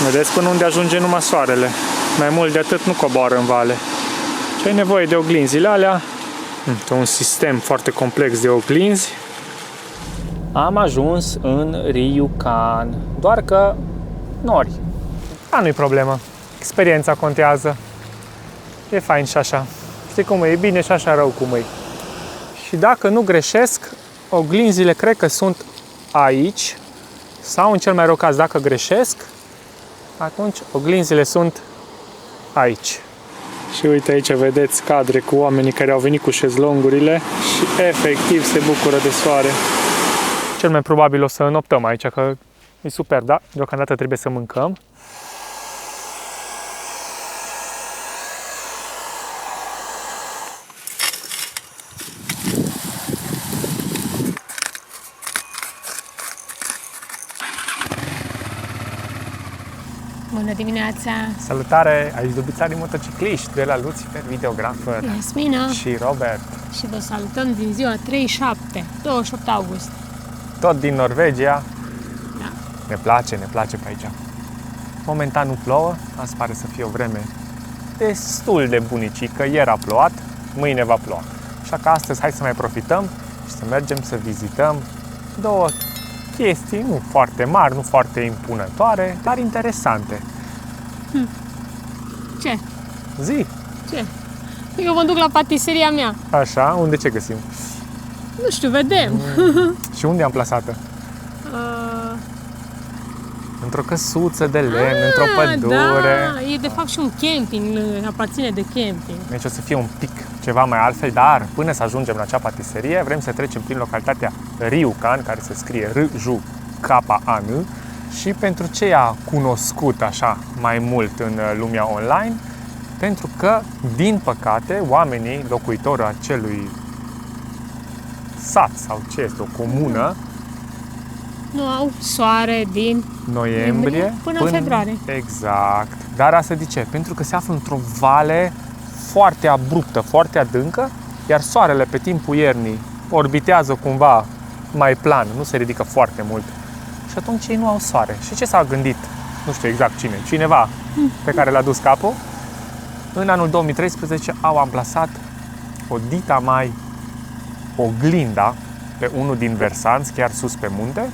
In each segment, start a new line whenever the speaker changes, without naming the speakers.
Vedeți până unde ajunge numai soarele. Mai mult de atât nu coboară în vale. Ce ai nevoie de oglinzile alea? Un sistem foarte complex de oglinzi. Am ajuns în Ryukan. Doar că nori. Nu-i problemă. Experiența contează. E fain și așa. Știi cum e bine și așa rău cum e. Și dacă nu greșesc, oglinzile cred că sunt aici. Sau în cel mai rău caz, dacă greșesc, atunci oglinzile sunt aici. Și uite aici vedeți cadre cu oamenii care au venit cu șezlongurile și efectiv se bucură de soare. Cel mai probabil o să înoptăm aici, că e super, da? Deocamdată trebuie să mâncăm.
Bună dimineața!
Salutare! Aici dubițarii motocicliști de la Lucifer Videographer
Iasmina
și Robert.
Și vă salutăm din ziua 37, 28 august.
Tot din Norvegia.
Da.
Ne place pe aici. Momentan nu plouă, azi pare să fie o vreme destul de bunicică. Ieri a plouat, mâine va ploua. Așa că astăzi hai să mai profităm și să mergem să vizităm două chestii nu foarte mari, nu foarte impunătoare, dar interesante.
Ce?
Zi!
Ce? Eu mă duc la patiseria mea.
Așa, unde ce găsim?
Nu știu, vedem.
Și unde am plasat-o? Într-o căsuță de lemn, într-o pădure.
Da, e de fapt și un camping, aparține de camping.
Deci o să fie un pic ceva mai altfel, dar până să ajungem la acea patiserie, vrem să trecem prin localitatea Ryukan, care se scrie R-J-K-A-N, și pentru ce i-a cunoscut așa mai mult în lumea online, pentru că, din păcate, oamenii, locuitorii acelui sat sau ce este, o comună,
nu au soare din
noiembrie
până în februarie.
Exact. Dar asta de ce? Pentru că se află într-o vale foarte abruptă, foarte adâncă, iar soarele pe timpul iernii orbitează cumva mai plan, nu se ridică foarte mult. Și atunci ei nu au soare. Și ce s-a gândit? Nu știu exact cine. Cineva pe care l-a dus capul. În anul 2013 au amplasat o dita mai oglinda pe unul din versanți, chiar sus pe munte,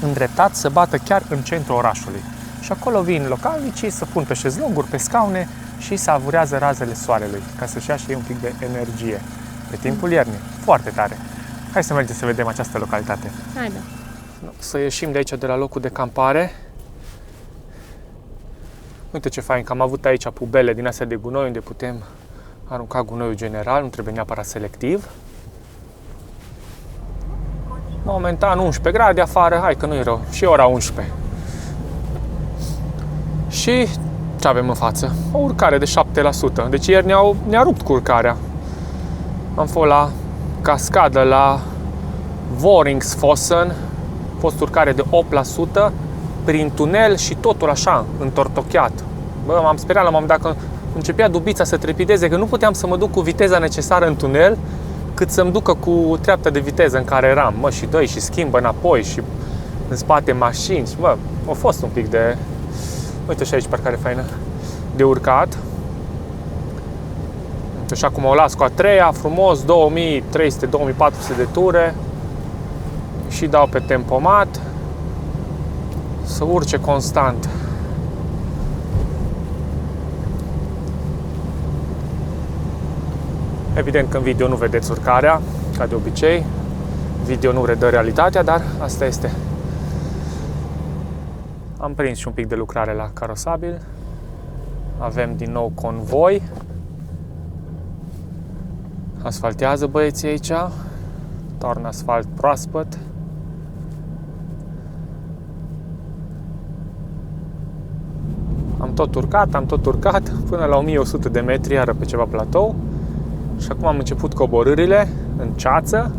îndreptat să bată chiar în centrul orașului. Și acolo vin localnicii să pun pe șezlonguri, pe scaune și savurează razele soarelui, ca să-și ia și ei un pic de energie pe timpul iernii. Foarte tare! Hai să mergem să vedem această localitate.
Haide!
Să ieșim de aici, de la locul de campare. Uite ce fain, că am avut aici pubele din astea de gunoi, unde putem arunca gunoiul general, nu trebuie neapărat selectiv. Momentan 11 grade afară, hai că nu e rău, și ora 11. Și ce avem în față? O urcare de 7%. Deci ieri ne-a rupt cu urcarea. Am fost la cascadă, la Voringsfossen, a fost urcare de 8% prin tunel și totul așa, întortocheat. Bă, m-am speriat la un moment dat că începea dubița să trepideze, că nu puteam să mă duc cu viteza necesară în tunel, cât să-mi ducă cu treapta de viteză în care eram. Mă, și dă și schimbă înapoi și în spate mașini. Și, bă, a fost un pic de... Uite și aici, parcare faină, de urcat. Așa cum o las cu a treia, frumos, 2300-2400 de ture. Și dau pe tempomat să urce constant. Evident că în video nu vedeți urcarea, ca de obicei. Video nu redă realitatea, dar asta este. Am prins și un pic de lucrare la carosabil. Avem din nou convoi. Asfaltează băieții aici. Torn asfalt proaspăt. Am tot urcat până la 1100 de metri, iară pe ceva platou. Și acum am început coborârile în ceață.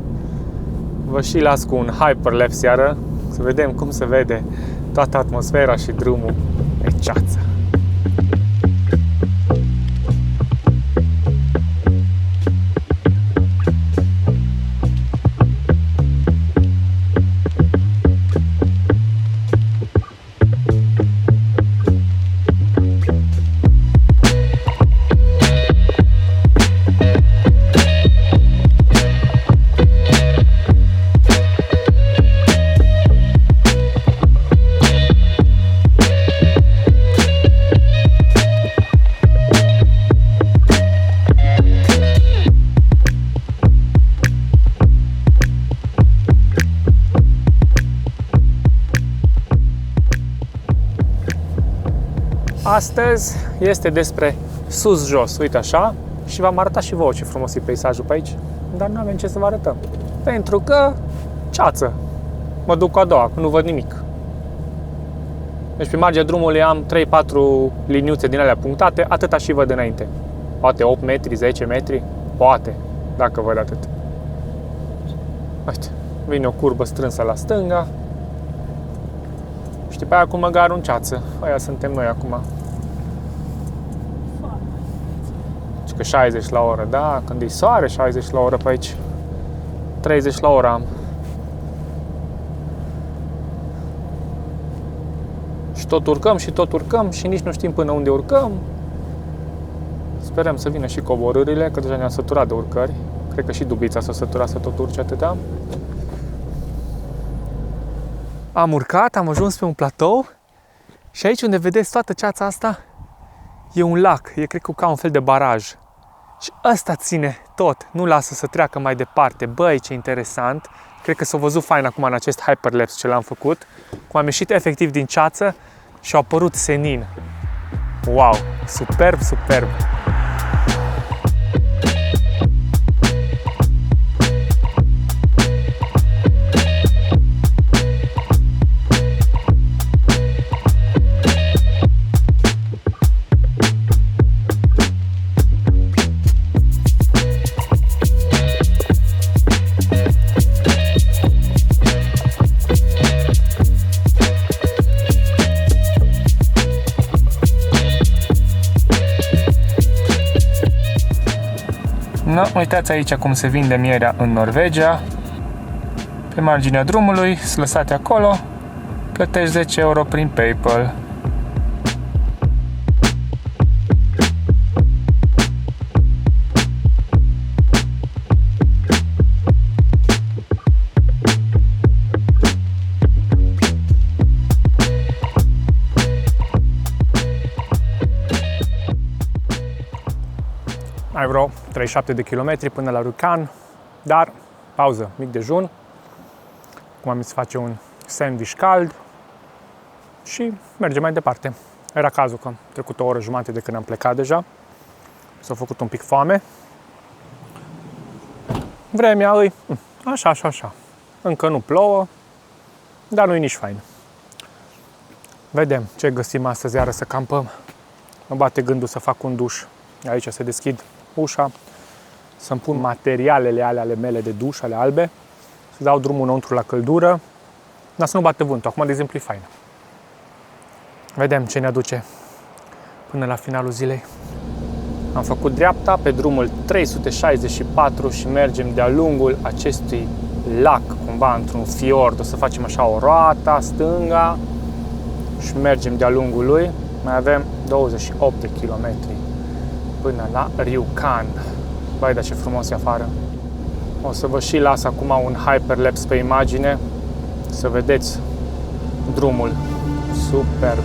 Vă și las cu un hyperlapse iară, să vedem cum se vede toată atmosfera și drumul pe ceață. Astăzi este despre sus-jos, uite așa, și v-am arătat și vouă ce frumos e peisajul pe aici, dar nu avem ce să vă arătăm, pentru că ceață, mă duc cu a doua, că nu văd nimic. Deci pe marginea drumului am 3-4 liniuțe din alea punctate, atâta și văd înainte. Poate 8 metri, 10 metri, poate, dacă văd atât. Uite, vine o curbă strânsă la stânga. Și pe aia cu măgarul în ceață. Aia suntem noi acum. Și că 60 la oră, da, când e soare, 60 la oră pe aici. 30 la oră am. Și tot urcăm și nici nu știm până unde urcăm. Sperăm să vină și coborârile, că deja ne-am săturat de urcări. Cred că și Dubița s-a săturat să tot urce atâta. Am urcat, am ajuns pe un platou și aici unde vedeți toată ceața asta e un lac, e cred că ca un fel de baraj. Și ăsta ține tot, nu lasă să treacă mai departe. Băi, ce interesant! Cred că s-a văzut fain acum în acest hyperlapse ce l-am făcut, cum am ieșit efectiv din ceață și au apărut senin. Wow! Superb, superb! No, uitați aici cum se vinde mierea în Norvegia. Pe marginea drumului, sunt lăsate acolo, plătești 10 euro prin PayPal. Mai vreo 37 de kilometri până la Rjukan, dar pauză, mic dejun. Acum am să face un sandwich cald și mergem mai departe. Era cazul că am trecut o oră jumate de când am plecat deja. S-a făcut un pic foame. Vremea îi așa. Încă nu plouă, dar nu e nici fain. Vedem ce găsim astăzi iară să campăm. Mă bate gândul să fac un duș. Aici se deschid ușa, să-mi pun materialele ale mele de duș, ale albe, să dau drumul înăuntru la căldură, dar să nu bate vântul. Acum, de exemplu, e fain. Vedem ce ne aduce până la finalul zilei. Am făcut dreapta pe drumul 364 și mergem de-a lungul acestui lac, cumva într-un fiord. O să facem așa o roată, stânga și mergem de-a lungul lui. Mai avem 28 de kilometri până la Rjukan. Băi, dar ce frumos e afară. O să vă și las acum un hyperlapse pe imagine să vedeți drumul. Superb!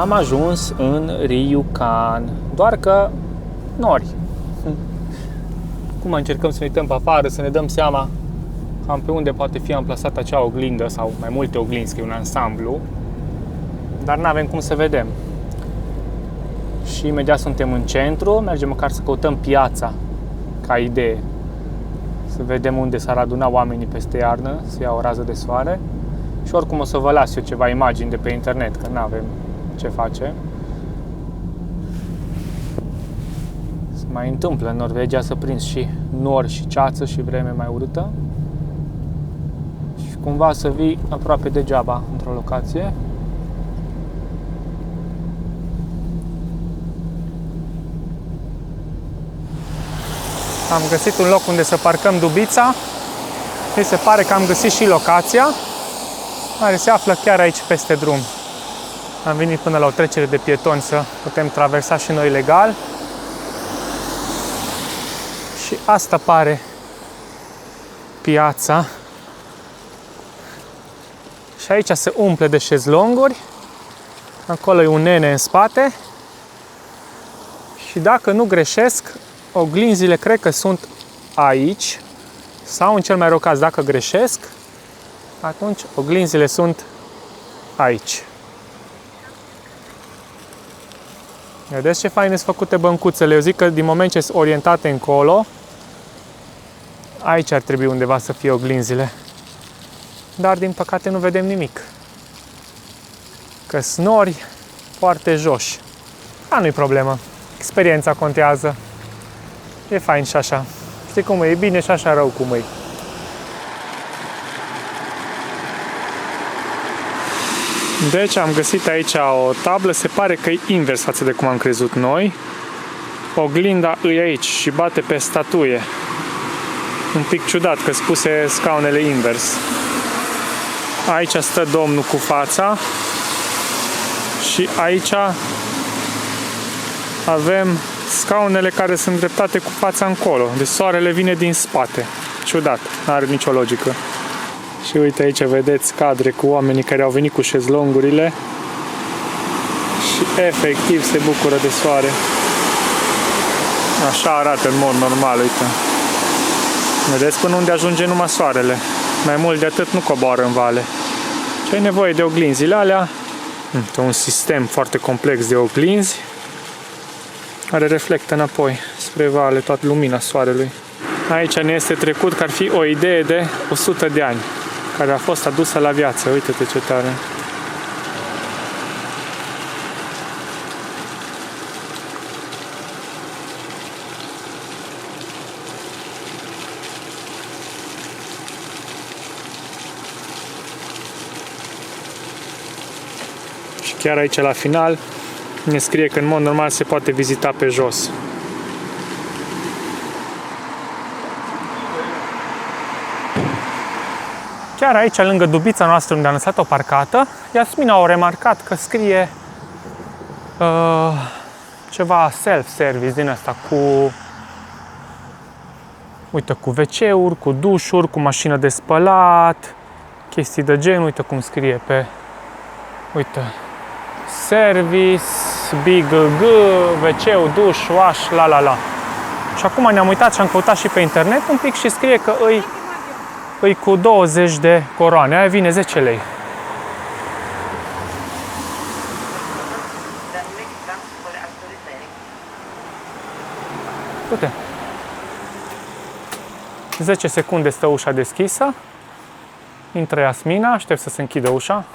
Am ajuns în Rjukan, doar că nori. Cum încercăm să ne uităm pe afară, să ne dăm seama cam pe unde poate fi amplasată acea oglindă sau mai multe oglinzi, că e un ansamblu, dar nu avem cum să vedem. Și imediat suntem în centru, mergem măcar să căutăm piața ca idee. Să vedem unde s-ar aduna oamenii peste iarnă, să ia o rază de soare. Și oricum o să vă las eu ceva imagini de pe internet, că nu avem ce face. Să mai întâmplă în Norvegia să prinzi și nori și ceață și vreme mai urâtă. Și cumva să vii aproape degeaba într-o locație. Am găsit un loc unde să parcăm dubița. Mi se pare că am găsit și locația, care se află chiar aici peste drum. Am venit până la o trecere de pietoni să putem traversa și noi legal. Și asta pare piața. Și aici se umple de șezlonguri. Acolo e un nene în spate. Și dacă nu greșesc, oglinzile cred că sunt aici. Sau în cel mai rău caz, dacă greșesc, atunci oglinzile sunt aici. Vedeți ce fain sunt făcute băncuțele? Eu zic că din moment ce sunt orientate încolo, aici ar trebui undeva să fie oglinzile. Dar din păcate nu vedem nimic. Că snori foarte joși. Dar nu-i problemă. Experiența contează. E fain și așa. Știi cum e? E bine și așa rău cum e. Deci am găsit aici o tablă, se pare că e invers față de cum am crezut noi. Oglinda e aici și bate pe statuie. Un pic ciudat că spuse scaunele invers. Aici stă domnul cu fața și aici avem scaunele care sunt dreptate cu fața încolo. Deci soarele vine din spate. Ciudat, n-are nicio logică. Și uite aici vedeți cadre cu oamenii care au venit cu șezlongurile și efectiv se bucură de soare. Așa arată în mod normal, uite. Vedeți până unde ajunge numai soarele. Mai mult de atât nu coboară în vale. Ce ai nevoie de oglinzile alea? Un sistem foarte complex de oglinzi care reflectă înapoi spre vale toată lumina soarelui. Aici ne este trecut că ar fi o idee de 100 de ani care a fost adusă la viață. Uite-te ce tare! Și chiar aici la final ne scrie că în mod normal se poate vizita pe jos. Chiar aici, lângă dubița noastră unde am lăsat-o parcată, Iasmina a remarcat că scrie ceva self-service din asta cu, uite, cu WC-uri, cu dușuri, cu mașină de spălat, chestii de gen, uite cum scrie pe, uite, service, big G, WC, duș, wash, la la la. Și acum ne-am uitat și am căutat și pe internet un pic și scrie că îi cu 20 de coroane, aia vine 10 lei. Uite. 10 secunde stă ușa deschisă. Intră Iasmina, aștept să se închidă ușa.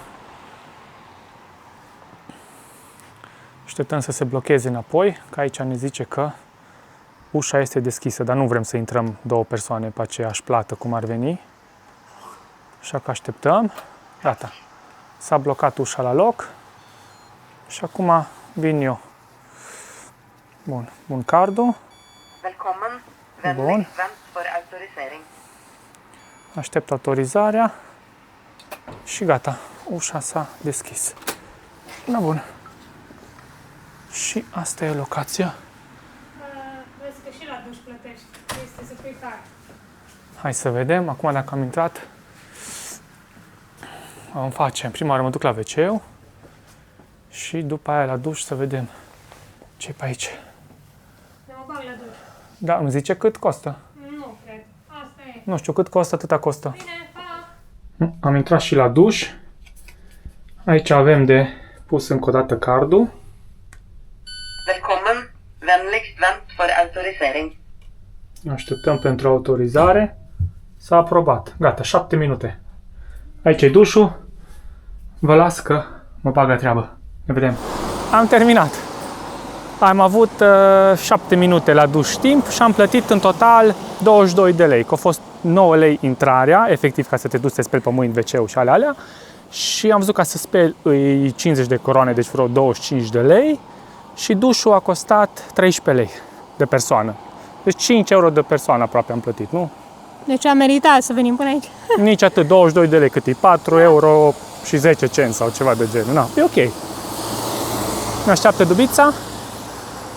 Așteptăm să se blocheze înapoi, că aici ne zice că ușa este deschisă, dar nu vrem să intrăm două persoane pe aceeași plată cum ar veni. Așa că așteptăm. Gata. S-a blocat ușa la loc. Și acum vin eu. Bun. Bun cardul. Bun. Aștept autorizarea. Și gata. Ușa s-a deschis. Bun. Și asta e locația.
Vezi că și la duș plătești. Este să pui card.
Hai să vedem. Acum dacă am intrat, îmi facem. Prima oară mă duc la WC și după aia la duș să vedem ce-i pe aici.
Mă bag la duș.
Da, îmi zice cât costă.
Nu cred. Asta e.
Nu știu cât costă, atâta costă.
Bine, pa!
Am intrat și la duș. Aici avem de pus încă o dată cardul.
Velkommen. Vennligst vent for autorisering.
Așteptăm pentru autorizare. S-a aprobat. Gata, 7 minute. Aici e dușul. Vă las că mă bag la treabă. Ne vedem. Am terminat. Am avut 7 minute la duș timp și am plătit în total 22 de lei, că a fost 9 lei intrarea, efectiv ca să te duci să te speli pe mâini, WC-ul și alea. Și am văzut ca să speli 50 de coroane, deci vreo 25 de lei. Și dușul a costat 13 lei de persoană. Deci 5 euro de persoană aproape am plătit, nu?
Deci a meritat să venim până aici.
Nici atât, 22 de lei cât e, 4 euro și 10 cenți sau ceva de genul. Na, e ok. Ne așteaptă Dubița.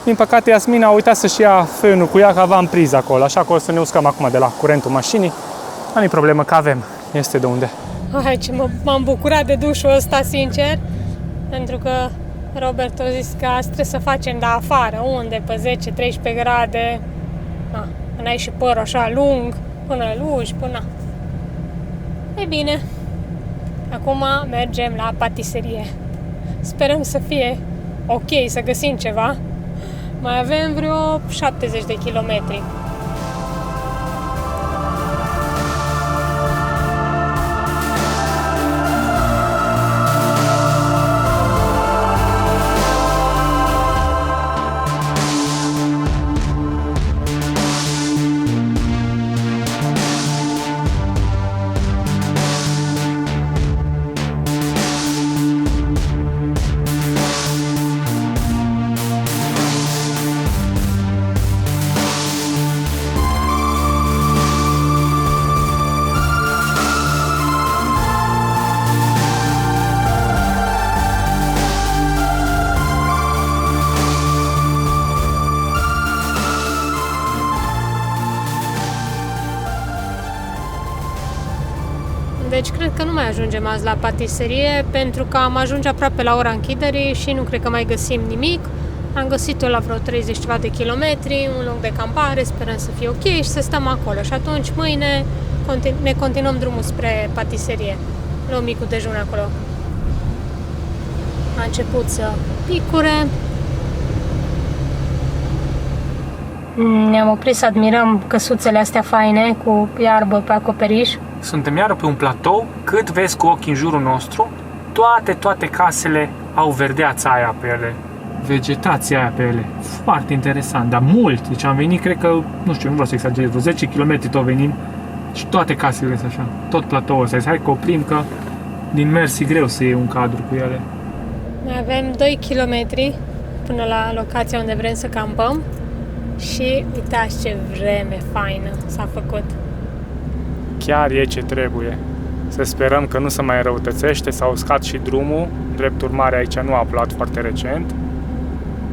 Din păcate Iasmina a uitat să-și ia fânul cu ea, că aveam priză acolo, așa că o să ne uscăm acum de la curentul mașinii. Nu e problemă, că avem, este de unde.
Hai, ce m-am bucurat de dușul ăsta, sincer, pentru că Robert a zis că asta trebuie să facem de afară, unde, pe 10-13 grade, când ai și părul așa lung, până lugi, până... E bine, acum mergem la patiserie. Sperăm să fie ok, să găsim ceva. Mai avem vreo 70 de kilometri. Deci cred că nu mai ajungem azi la patiserie, pentru că am ajunge aproape la ora închiderii și nu cred că mai găsim nimic. Am găsit-o la vreo 30 ceva de kilometri, un loc de campare, sperăm să fie ok și să stăm acolo. Și atunci mâine ne continuăm drumul spre patiserie. Luăm micul dejun acolo. A început să picure. Ne-am oprit să admirăm căsuțele astea faine cu iarbă pe acoperiș.
Suntem iară pe un platou, cât vezi cu ochii în jurul nostru, toate casele au verdeața aia pe ele, vegetația aia pe ele. Foarte interesant, dar mult. Deci am venit, cred că, nu știu, nu vreau să exagerez, vreo 10 km tot venim și toate casele sunt așa, tot platoul ăsta. Hai că oprim, că din mers e greu să iei un cadru cu ele.
Mai avem 2 km până la locația unde vrem să campăm și uitați ce vreme faină s-a făcut.
Chiar e ce trebuie. Să sperăm că nu se mai răutățește, s-a uscat și drumul. Drept urmare, aici nu a plouat foarte recent.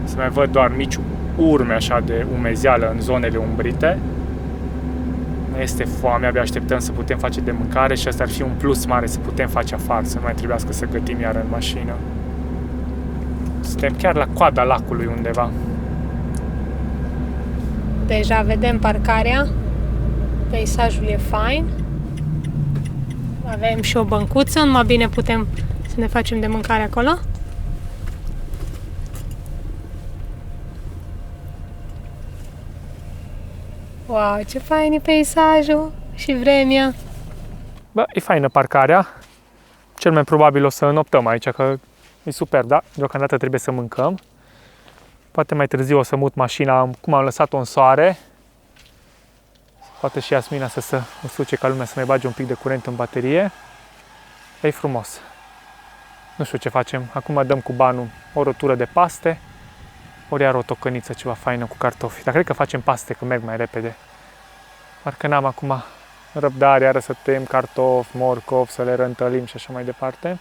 Se mai văd doar mici urme așa de umezeală în zonele umbrite. Ne este foame, abia așteptăm să putem face de mâncare și asta ar fi un plus mare, să putem face afară, să nu mai trebuiască să gătim iar în mașină. Suntem chiar la coada lacului undeva.
Deja vedem parcarea. Peisajul e fain. Avem și o băncuță, numai bine putem să ne facem de mâncare acolo. Wow, ce fain e peisajul și vremea.
Bă, e faină parcarea. Cel mai probabil o să înoptăm aici, că e super, da? Deocamdată trebuie să mâncăm. Poate mai târziu o să mut mașina, cum am lăsat-o în soare. Poate și Iasmina să se usuce ca lumea, să mai bage un pic de curent în baterie. E frumos. Nu știu ce facem. Acum dăm cu banul o rotură de paste, ori iar o tocăniță ceva faină cu cartofi. Dar cred că facem paste, că merg mai repede. Parcă n-am acum răbdare, iară să tăiem cartofi, morcovi, să le răntălim și așa mai departe.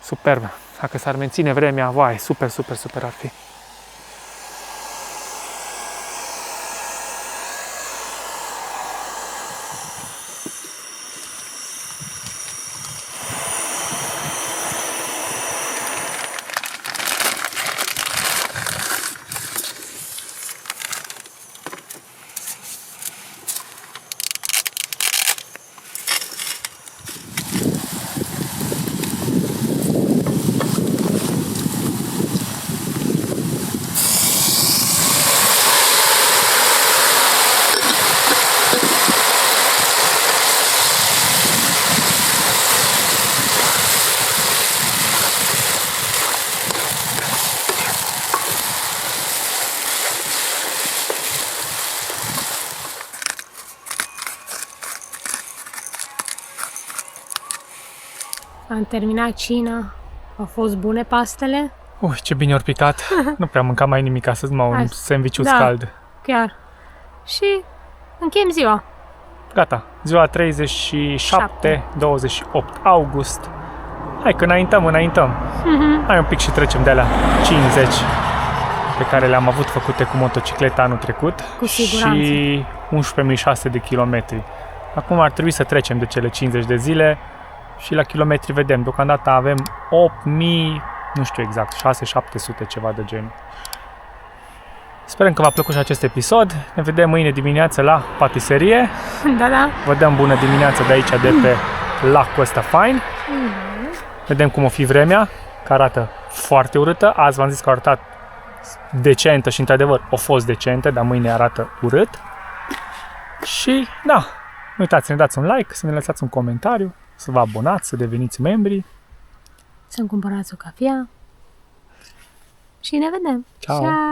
Superb. Dacă s-ar menține vremea, vai, super, super, super ar fi.
Am terminat cina. Au fost bune pastele.
Ce bine ori picat. Nu prea mâncam mai nimic astăzi, un
Hai.
sandvișuț
Da.
cald.
Chiar. Și încheiem ziua.
Gata, ziua 37, 28 august. Hai că înaintăm. Hai un pic și trecem de alea 50 pe care le-am avut făcute cu motocicleta anul trecut.
Cu siguranță.
Și 11.600 de kilometri. Acum ar trebui să trecem de cele 50 de zile și la kilometri vedem. Deocamdată avem 8.000, nu știu exact, 600-700 ceva de genul. Sperăm că v-a plăcut și acest episod. Ne vedem mâine dimineață la patiserie.
Da.
Vă dăm bună dimineața de aici, de pe lacul ăsta fain. Vedem cum o fi vremea, că arată foarte urâtă. Azi v-am zis că a arătat decentă și într-adevăr a fost decentă, dar mâine arată urât. Și da, nu uitați să ne dați un like, să ne lăsați un comentariu, să vă abonați, să deveniți membri.
Să-mi cumpărați o cafea. Și ne vedem.
Ciao.
Ciao.